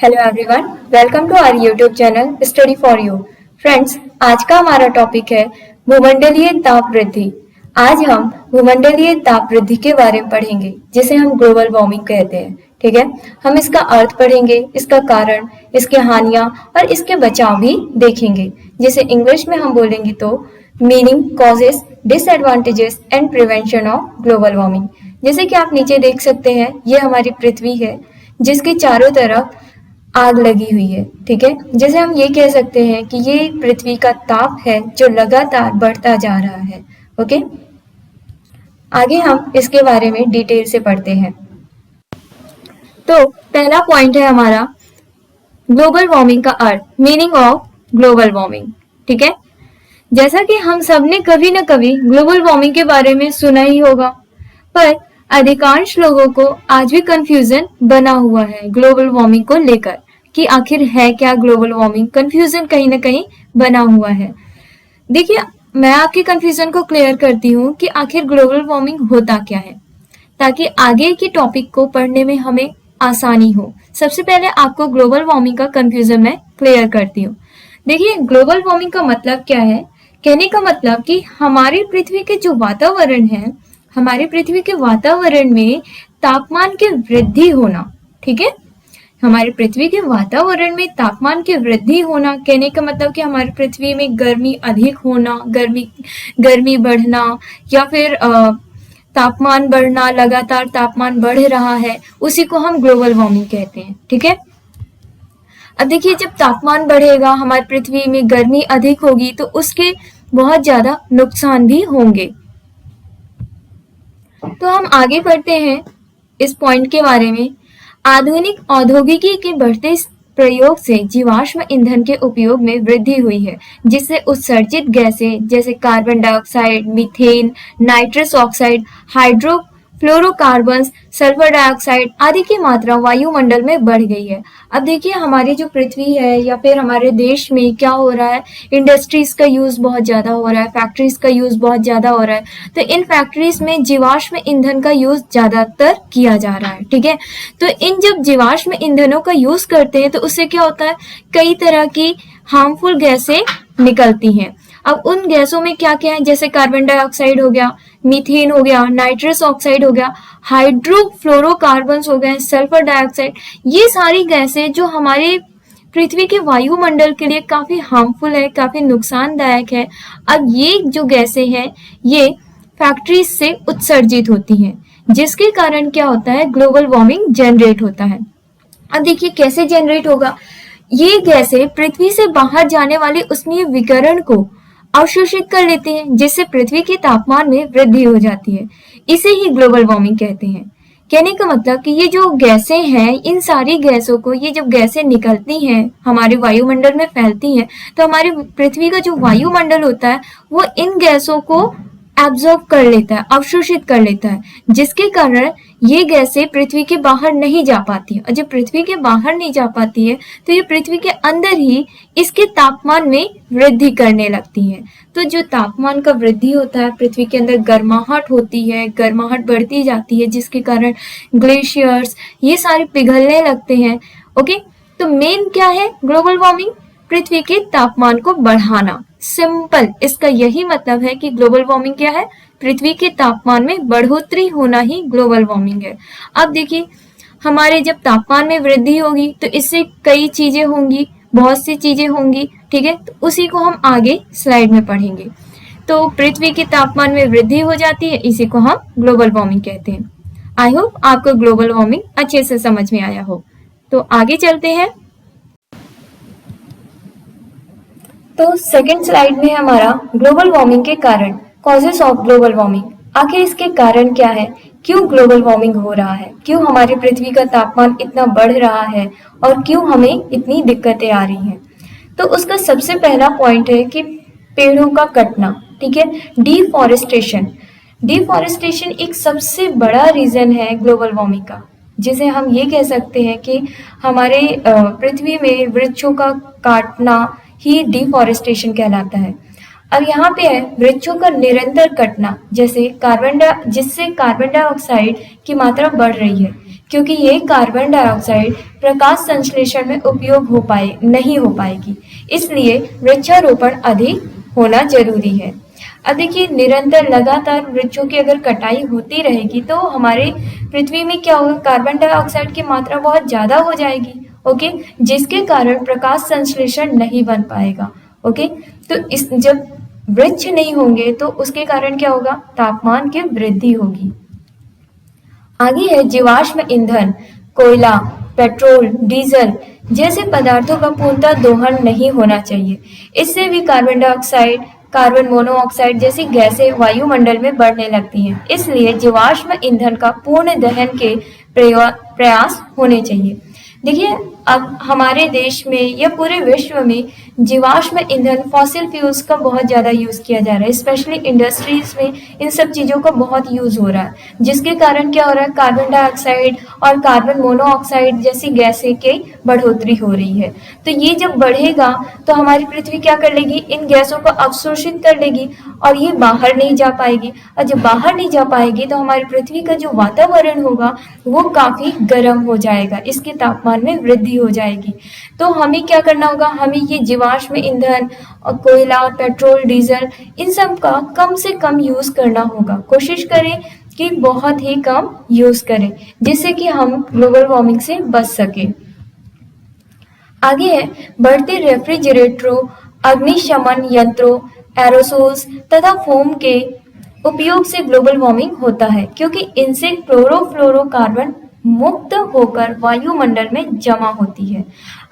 Hello everyone, welcome to our YouTube channel study for you. Friends, आज का हमारा topic है भूमंडलीय ताप वृद्धि। आज हम भूमंडलीय ताप वृद्धि के बारे में पढ़ेंगे, जिसे हम ग्लोबल वार्मिंग कहते हैं। ठीक है, हम इसका अर्थ पढ़ेंगे, इसका कारण, इसके हानियां और इसके बचाव भी देखेंगे। जिसे इंग्लिश में हम बोलेंगे तो meaning, causes, disadvantages and prevention of global warming. जैसे कि आप नीचे देख सकते हैं, ये हमारी पृथ्वी है जिसके चारों तरफ आग लगी हुई है। ठीक है, जैसे हम ये कह सकते हैं कि ये पृथ्वी का ताप है जो लगातार बढ़ता जा रहा है। ओके, आगे हम इसके बारे में डिटेल से पढ़ते हैं। तो पहला पॉइंट है हमारा ग्लोबल वार्मिंग का अर्थ, मीनिंग ऑफ ग्लोबल वार्मिंग। ठीक है, जैसा कि हम सब ने कभी न कभी ग्लोबल वार्मिंग के बारे में सुना ही होगा, पर अधिकांश लोगों को आज भी कंफ्यूजन बना हुआ है ग्लोबल वार्मिंग को लेकर कि आखिर है क्या ग्लोबल वार्मिंग। कंफ्यूजन कहीं ना कहीं बना हुआ है। देखिए, मैं आपके कंफ्यूजन को क्लियर करती हूँ कि आखिर ग्लोबल वार्मिंग होता क्या है, ताकि आगे के टॉपिक को पढ़ने में हमें आसानी हो। सबसे पहले आपको ग्लोबल वार्मिंग का कंफ्यूजन मैं क्लियर करती हूँ। देखिए, ग्लोबल वार्मिंग का मतलब क्या है? कहने का मतलब कि हमारी पृथ्वी के जो वातावरण है, हमारे पृथ्वी के वातावरण में तापमान की वृद्धि होना। ठीक है, हमारे पृथ्वी के वातावरण में तापमान की वृद्धि होना कहने का मतलब कि हमारी पृथ्वी में गर्मी अधिक होना, गर्मी बढ़ना, या फिर तापमान बढ़ना, लगातार तापमान बढ़ रहा है, उसी को हम ग्लोबल वार्मिंग कहते हैं। ठीक है, अब देखिए, जब तापमान बढ़ेगा, हमारी पृथ्वी में गर्मी अधिक होगी, तो उसके बहुत ज्यादा नुकसान भी होंगे। तो हम आगे बढ़ते हैं इस पॉइंट के बारे में। आधुनिक औद्योगिकी के बढ़ते प्रयोग से जीवाश्म ईंधन के उपयोग में वृद्धि हुई है, जिससे उत्सर्जित गैसें जैसे carbon dioxide, methane, nitrous oxide, hydrofluorocarbons, sulphur dioxide आदि की मात्रा वायुमंडल में बढ़ गई है। अब देखिए, हमारी जो पृथ्वी है या फिर हमारे देश में क्या हो रहा है, इंडस्ट्रीज का यूज बहुत ज्यादा हो रहा है, फैक्ट्रीज का यूज बहुत ज्यादा हो रहा है। तो इन फैक्ट्रीज में जीवाश्म ईंधन का यूज ज्यादातर किया जा रहा है। ठीक है, तो इन जब जीवाश्म ईंधनों का यूज करते हैं तो उससे क्या होता है, कई तरह की हार्मफुल गैसें निकलती हैं। अब उन गैसों में क्या क्या है, जैसे कार्बन डाइऑक्साइड हो गया, मीथेन हो गया, नाइट्रस ऑक्साइड हो गया, हाइड्रोफ्लोरोकार्बन्स हो गए, सल्फर डाइऑक्साइड। ये सारी गैसें जो हमारे पृथ्वी के वायुमंडल के लिए काफी हार्मफुल है, काफी नुकसानदायक है। अब ये जो गैसें हैं, ये फैक्ट्रीज से उत्सर्जित होती हैं, जिसके कारण क्या होता है, ग्लोबल वार्मिंग जनरेट होता है। अब देखिए कैसे जनरेट होगा। ये गैसें पृथ्वी से बाहर जाने वाले उष्मीय विकिरण को अवशोषित कर लेते हैं, जिससे पृथ्वी के तापमान में वृद्धि हो जाती है। इसे ही ग्लोबल वार्मिंग कहते हैं। कहने का मतलब कि ये जो गैसें हैं, इन सारी गैसों को, ये जब गैसें निकलती हैं, हमारे वायुमंडल में फैलती हैं, तो हमारी पृथ्वी का जो वायुमंडल होता है वो इन गैसों को एब्जॉर्ब कर लेता है, अवशोषित कर लेता है, जिसके कारण ये गैसें पृथ्वी के बाहर नहीं जा पाती। और जब पृथ्वी के बाहर नहीं जा पाती है तो ये पृथ्वी के अंदर ही इसके तापमान में वृद्धि करने लगती है। तो जो तापमान का वृद्धि होता है, पृथ्वी के अंदर गर्माहट होती है, गर्माहट बढ़ती जाती है, जिसके कारण ग्लेशियर्स ये सारे पिघलने लगते हैं। ओके, तो मेन क्या है ग्लोबल वार्मिंग? पृथ्वी के तापमान को बढ़ाना। सिंपल, इसका यही मतलब है कि ग्लोबल वार्मिंग क्या है, पृथ्वी के तापमान में बढ़ोतरी होना ही ग्लोबल वार्मिंग है। अब देखिए, हमारे जब तापमान में वृद्धि होगी तो इससे कई चीजें होंगी, बहुत सी चीजें होंगी। ठीक है, तो उसी को हम आगे स्लाइड में पढ़ेंगे। तो पृथ्वी के तापमान में वृद्धि हो जाती है, इसी को हम ग्लोबल वार्मिंग कहते हैं। आई होप आपको ग्लोबल वार्मिंग अच्छे से समझ में आया हो। तो आगे चलते हैं। तो सेकंड स्लाइड में हमारा ग्लोबल वार्मिंग के कारण, कॉजेस ऑफ ग्लोबल वार्मिंग। आखिर इसके कारण क्या है, क्यों ग्लोबल वार्मिंग हो रहा है, क्यों हमारी पृथ्वी का तापमान इतना बढ़ रहा है और क्यों हमें इतनी दिक्कतें आ रही हैं। तो उसका सबसे पहला पॉइंट है कि पेड़ों का कटना। ठीक है, डिफॉरेस्टेशन। डिफॉरेस्टेशन एक सबसे बड़ा रीजन है ग्लोबल वार्मिंग का, जिसे हम ये कह सकते हैं कि हमारे पृथ्वी में वृक्षों का काटना ही डिफॉरेस्टेशन कहलाता है। अब यहाँ पे है वृक्षों का निरंतर कटना, जिससे कार्बन डाइऑक्साइड की मात्रा बढ़ रही है। क्योंकि ये कार्बन डाइऑक्साइड प्रकाश संश्लेषण में उपयोग नहीं हो पाएगी। इसलिए वृक्षारोपण अधिक होना जरूरी है। अब देखिए, निरंतर लगातार वृक्षों की अगर कटाई होती रहेगी तो हमारे पृथ्वी में क्या होगा, कार्बन डाइऑक्साइड की मात्रा बहुत ज्यादा हो जाएगी। ओके, जिसके कारण प्रकाश संश्लेषण नहीं बन पाएगा। ओके, तो जब वृक्ष नहीं होंगे तो उसके कारण क्या होगा, तापमान की वृद्धि होगी। आगे है जीवाश्म ईंधन। कोयला, पेट्रोल, डीजल जैसे पदार्थों का पूर्णतः दोहन नहीं होना चाहिए। इससे भी कार्बन डाइऑक्साइड, कार्बन मोनोऑक्साइड जैसी गैसें वायुमंडल में बढ़ने लगती हैं। इसलिए जीवाश्म ईंधन का पूर्ण दहन के प्रयास होने चाहिए। देखिए, अब हमारे देश में या पूरे विश्व में जीवाश्म ईंधन, फॉसिल फ्यूल्स का बहुत ज्यादा यूज किया जा रहा है। स्पेशली इंडस्ट्रीज में इन सब चीजों का बहुत यूज हो रहा है, जिसके कारण क्या हो रहा है, कार्बन डाइऑक्साइड और कार्बन मोनोऑक्साइड जैसी गैसें की बढ़ोतरी हो रही है। तो ये जब बढ़ेगा तो हमारी पृथ्वी क्या कर लेगी, इन गैसों को अवशोषित कर लेगी और ये बाहर नहीं जा पाएगी। और जब बाहर नहीं जा पाएगी तो हमारी पृथ्वी का जो वातावरण होगा वो काफी गर्म हो जाएगा, इसके तापमान में वृद्धि हो जाएगी। तो हमें क्या करना होगा, हमें ये जीवाश्म ईंधन और कोयला, पेट्रोल, डीजल इन सब का कम से कम यूज करना होगा। कोशिश करें कि बहुत ही कम यूज करें, जिससे कि हम ग्लोबल वार्मिंग से बच सके। आगे है बढ़ते रेफ्रिजरेटरों, अग्निशमन यंत्रों, एरोसोल्स तथा फोम के उपयोग से ग्लोबल वार्मिंग होता है, क्योंकि इनसे क्लोरोफ्लोरोकार्बन मुक्त होकर वायुमंडल में जमा होती है।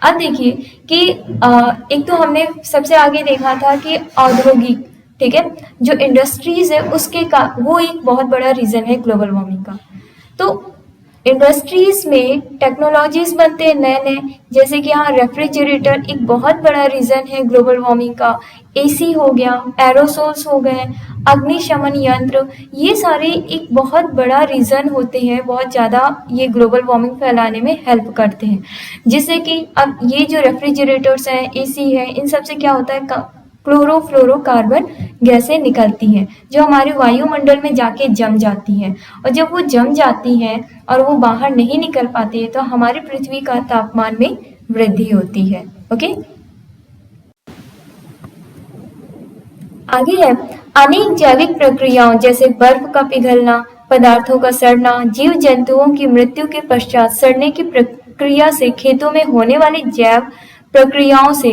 अब देखिए कि एक तो हमने सबसे आगे देखा था कि औद्योगिक, ठीक है, जो इंडस्ट्रीज है उसके का वो एक बहुत बड़ा रीजन है ग्लोबल वार्मिंग का। तो इंडस्ट्रीज में टेक्नोलॉजीज बनते हैं नए नए, जैसे कि यहाँ रेफ्रिजरेटर एक बहुत बड़ा रीजन है ग्लोबल वार्मिंग का, एसी हो गया, एरोसोल्स हो गए, अग्निशमन यंत्र, ये सारे एक बहुत बड़ा रीजन होते हैं, बहुत ज़्यादा ये ग्लोबल वार्मिंग फैलाने में हेल्प करते हैं। जिससे कि अब ये जो रेफ्रिजरेटर्स हैं, एसी है, इन सब से क्या होता है, क्लोरोफ्लोरोकार्बन गैसें निकलती हैं जो हमारे वायुमंडल में जाके जम जाती हैं। और जब वो जम जाती हैं और वो बाहर नहीं निकल पाती है तो हमारी पृथ्वी का तापमान में वृद्धि होती है। ओके, आगे है अनेक जैविक प्रक्रियाओं जैसे बर्फ का पिघलना, पदार्थों का सड़ना, जीव जंतुओं की मृत्यु के पश्चात सड़ने की प्रक्रिया से, खेतों में होने वाली जैव प्रक्रियाओं से,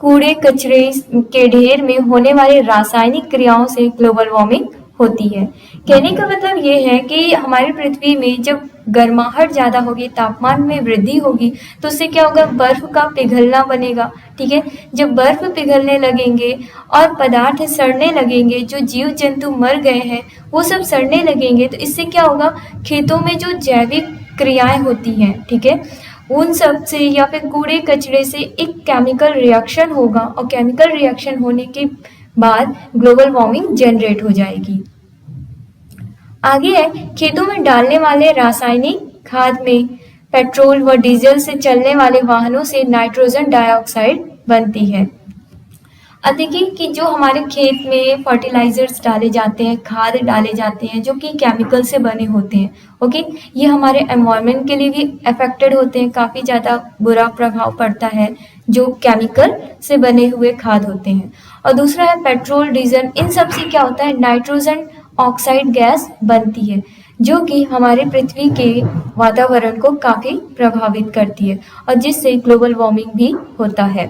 कूड़े कचरे के ढेर में होने वाली रासायनिक क्रियाओं से ग्लोबल वार्मिंग होती है। कहने का मतलब ये है कि हमारी पृथ्वी में जब गर्माहट ज्यादा होगी, तापमान में वृद्धि होगी, तो उससे क्या होगा, बर्फ का पिघलना बनेगा। ठीक है, जब बर्फ पिघलने लगेंगे और पदार्थ सड़ने लगेंगे, जो जीव जंतु मर गए हैं वो सब सड़ने लगेंगे, तो इससे क्या होगा, खेतों में जो जैविक क्रियाएं होती हैं, ठीक है, उन सब से या फिर कूड़े कचरे से एक केमिकल रिएक्शन होगा और केमिकल रिएक्शन होने के बाद ग्लोबल वार्मिंग जनरेट हो जाएगी। आगे है खेतों में डालने वाले रासायनिक खाद में पेट्रोल व डीजल से चलने वाले वाहनों से नाइट्रोजन डाइऑक्साइड बनती है। अब देखिए कि जो हमारे खेत में फर्टिलाइजर्स डाले जाते हैं, खाद डाले जाते हैं जो कि केमिकल से बने होते हैं, ओके, ये हमारे एनवायरनमेंट के लिए भी अफेक्टेड होते हैं, काफ़ी ज़्यादा बुरा प्रभाव पड़ता है जो केमिकल से बने हुए खाद होते हैं। और दूसरा है पेट्रोल, डीजल, इन सब से क्या होता है, नाइट्रोजन ऑक्साइड गैस बनती है जो कि हमारे पृथ्वी के वातावरण को काफ़ी प्रभावित करती है और जिससे ग्लोबल वार्मिंग भी होता है।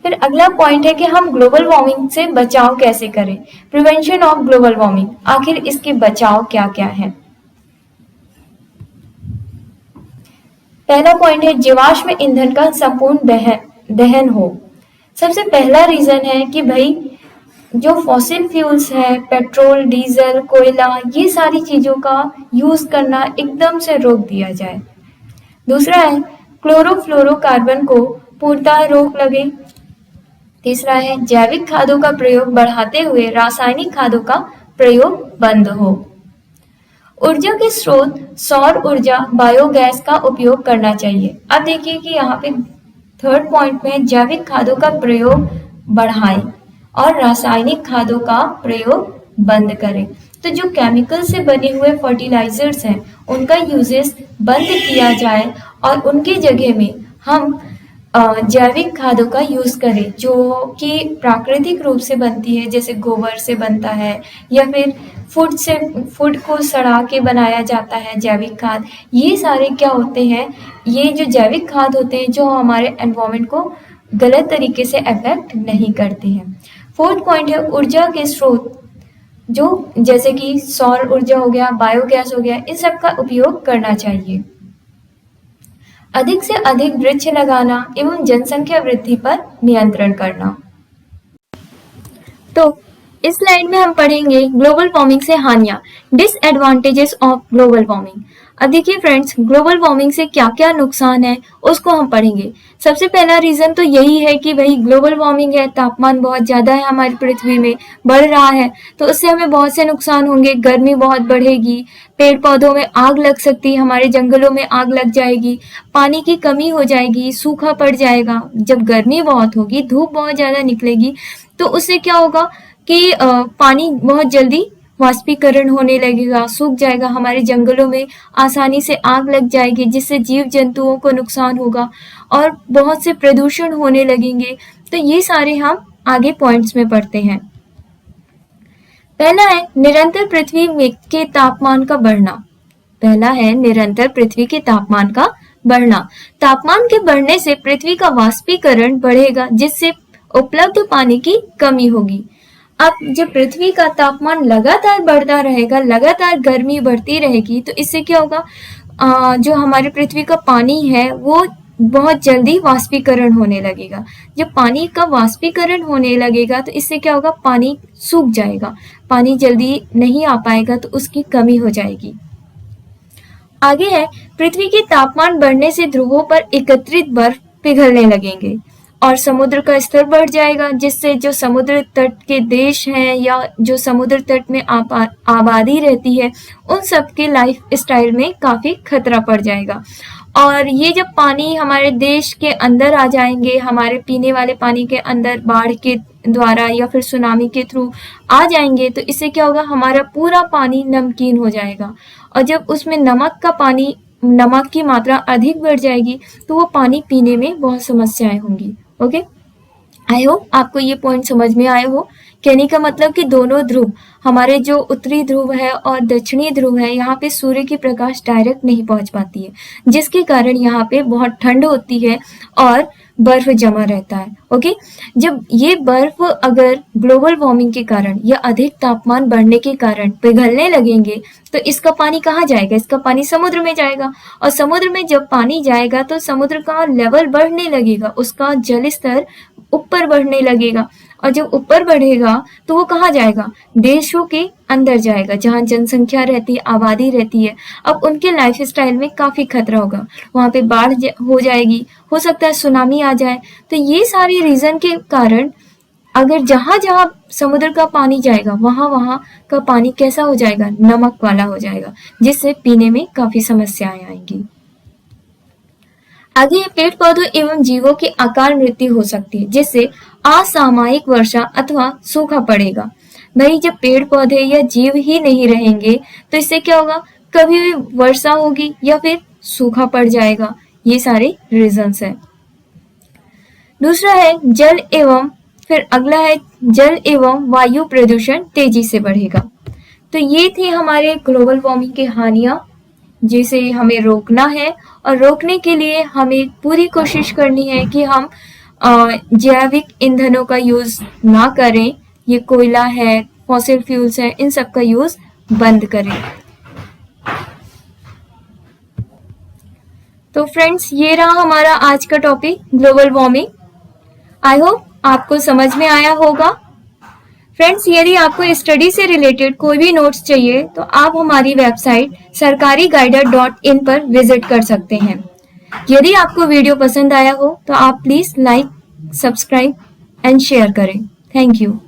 फिर अगला पॉइंट है कि हम ग्लोबल वार्मिंग से बचाव कैसे करें, प्रिवेंशन ऑफ ग्लोबल वार्मिंग, आखिर इसके बचाव क्या क्या है। पहला पॉइंट है जीवाश्म ईंधन का संपूर्ण दहन हो। सबसे पहला रीजन है कि भाई जो फॉसिल फ्यूल्स है, पेट्रोल, डीजल, कोयला, ये सारी चीजों का यूज करना एकदम से रोक दिया जाए। दूसरा है क्लोरोफ्लोरोकार्बन को पूर्णतः रोक लगे। तीसरा है जैविक खादों का प्रयोग बढ़ाते हुए रासायनिक खादों का प्रयोग बंद हो। ऊर्जा के स्रोत सौर ऊर्जा, बायोगैस का उपयोग करना चाहिए। अब देखिए कि यहाँ पे थर्ड पॉइंट में जैविक खादों का प्रयोग बढ़ाएं और रासायनिक खादों का प्रयोग बंद करें। तो जो केमिकल से बने हुए फर्टिलाइजर्स हैं उनका यूजेस बंद किया जाए और उनकी जगह में हम जैविक खादों का यूज करें जो कि प्राकृतिक रूप से बनती है, जैसे गोबर से बनता है या फिर फूड को सड़ा के बनाया जाता है जैविक खाद। ये सारे क्या होते हैं, ये जो जैविक खाद होते हैं जो हमारे एनवायरमेंट को गलत तरीके से अफेक्ट नहीं करते हैं। फोर्थ पॉइंट है ऊर्जा के स्रोत, जो जैसे कि सौर ऊर्जा हो गया, बायोगैस हो गया, इन सब का उपयोग करना चाहिए। अधिक से अधिक वृक्ष लगाना एवं जनसंख्या वृद्धि पर नियंत्रण करना। तो इस स्लाइड में हम पढ़ेंगे ग्लोबल वार्मिंग से हानियां, डिसएडवांटेजेस ऑफ ग्लोबल वार्मिंग। अब देखिए फ्रेंड्स, ग्लोबल वार्मिंग से क्या क्या नुकसान है उसको हम पढ़ेंगे। सबसे पहला रीजन तो यही है कि भाई ग्लोबल वार्मिंग है, तापमान बहुत ज्यादा है हमारी पृथ्वी में, बढ़ रहा है, तो उससे हमें बहुत से नुकसान होंगे। गर्मी बहुत बढ़ेगी, पेड़ पौधों में आग लग सकती है, हमारे जंगलों में आग लग जाएगी, पानी की कमी हो जाएगी, सूखा पड़ जाएगा। जब गर्मी बहुत होगी, धूप बहुत ज्यादा निकलेगी, तो उससे क्या होगा कि पानी बहुत जल्दी वाष्पीकरण होने लगेगा, सूख जाएगा, हमारे जंगलों में आसानी से आग लग जाएगी जिससे जीव जंतुओं को नुकसान होगा और बहुत से प्रदूषण होने लगेंगे। तो ये सारे हम आगे पॉइंट्स में पढ़ते हैं। पहला है निरंतर पृथ्वी के तापमान का बढ़ना। पहला है निरंतर पृथ्वी के तापमान का बढ़ना। तापमान के बढ़ने से पृथ्वी का वाष्पीकरण बढ़ेगा जिससे उपलब्ध पानी की कमी होगी। अब जब पृथ्वी का तापमान लगातार बढ़ता रहेगा, लगातार गर्मी बढ़ती रहेगी, तो इससे क्या होगा, जो हमारे पृथ्वी का पानी है वो बहुत जल्दी वाष्पीकरण होने लगेगा। जब पानी का वाष्पीकरण होने लगेगा तो इससे क्या होगा, पानी सूख जाएगा, पानी जल्दी नहीं आ पाएगा, तो उसकी कमी हो जाएगी। आगे है पृथ्वी के तापमान बढ़ने से ध्रुवों पर एकत्रित बर्फ पिघलने लगेंगे और समुद्र का स्तर बढ़ जाएगा जिससे जो समुद्र तट के देश हैं या जो समुद्र तट में आबादी रहती है उन सब के लाइफ स्टाइल में काफी खतरा पड़ जाएगा। और ये जब पानी हमारे देश के अंदर आ जाएंगे, हमारे पीने वाले पानी के अंदर बाढ़ के द्वारा या फिर सुनामी के थ्रू आ जाएंगे, तो इससे क्या होगा, हमारा पूरा पानी नमकीन हो जाएगा। और जब उसमें नमक की मात्रा अधिक बढ़ जाएगी तो वो पानी पीने में बहुत समस्याएं होंगी। ओके, आई होप आपको ये पॉइंट समझ में आए हो। कहने का मतलब कि दोनों ध्रुव, हमारे जो उत्तरी ध्रुव है और दक्षिणी ध्रुव है, यहाँ पे सूर्य की प्रकाश डायरेक्ट नहीं पहुंच पाती है, जिसके कारण यहाँ पे बहुत ठंड होती है और बर्फ जमा रहता है। ओके, जब ये बर्फ अगर ग्लोबल वार्मिंग के कारण या अधिक तापमान बढ़ने के कारण पिघलने लगेंगे तो इसका पानी कहाँ जाएगा, इसका पानी समुद्र में जाएगा। और समुद्र में जब पानी जाएगा तो समुद्र का लेवल बढ़ने लगेगा, उसका जल स्तर ऊपर बढ़ने लगेगा। और जब ऊपर बढ़ेगा तो वो कहाँ जाएगा, देशों के अंदर जाएगा जहाँ जनसंख्या रहती है, आबादी रहती है। अब उनके लाइफ स्टाइल में काफी खतरा होगा, वहां पे बाढ़ हो जाएगी, हो सकता है सुनामी आ जाए। तो ये सारे रीजन के कारण अगर जहां जहां समुद्र का पानी जाएगा वहां का पानी कैसा हो जाएगा, नमक वाला हो जाएगा, जिससे पीने में काफी समस्याएं आएंगी। आगे पेड़ पौधों एवं जीवों की अकाल मृत्यु हो सकती है जिससे असामयिक वर्षा अथवा सूखा पड़ेगा। भाई जब पेड़ पौधे या जीव ही नहीं रहेंगे तो इससे क्या होगा, कभी भी वर्षा होगी या फिर सूखा पड़ जाएगा। ये सारे रीजंस है। दूसरा है जल एवं, फिर अगला है जल एवं वायु प्रदूषण तेजी से बढ़ेगा। तो ये थी हमारे ग्लोबल वार्मिंग की हानियां जिसे हमें रोकना है, और रोकने के लिए हमें पूरी कोशिश करनी है कि हम जैविक ईंधनों का यूज ना करें। ये कोयला है, फॉसिल फ्यूल्स है, इन सब का यूज बंद करें। तो फ्रेंड्स, ये रहा हमारा आज का topic global warming. I hope आपको समझ में आया होगा। फ्रेंड्स, यदि आपको स्टडी से रिलेटेड कोई भी नोट्स चाहिए तो आप हमारी वेबसाइट sarkariguider.in पर विजिट कर सकते हैं। यदि आपको वीडियो पसंद आया हो तो आप please like, subscribe and share करें। Thank you.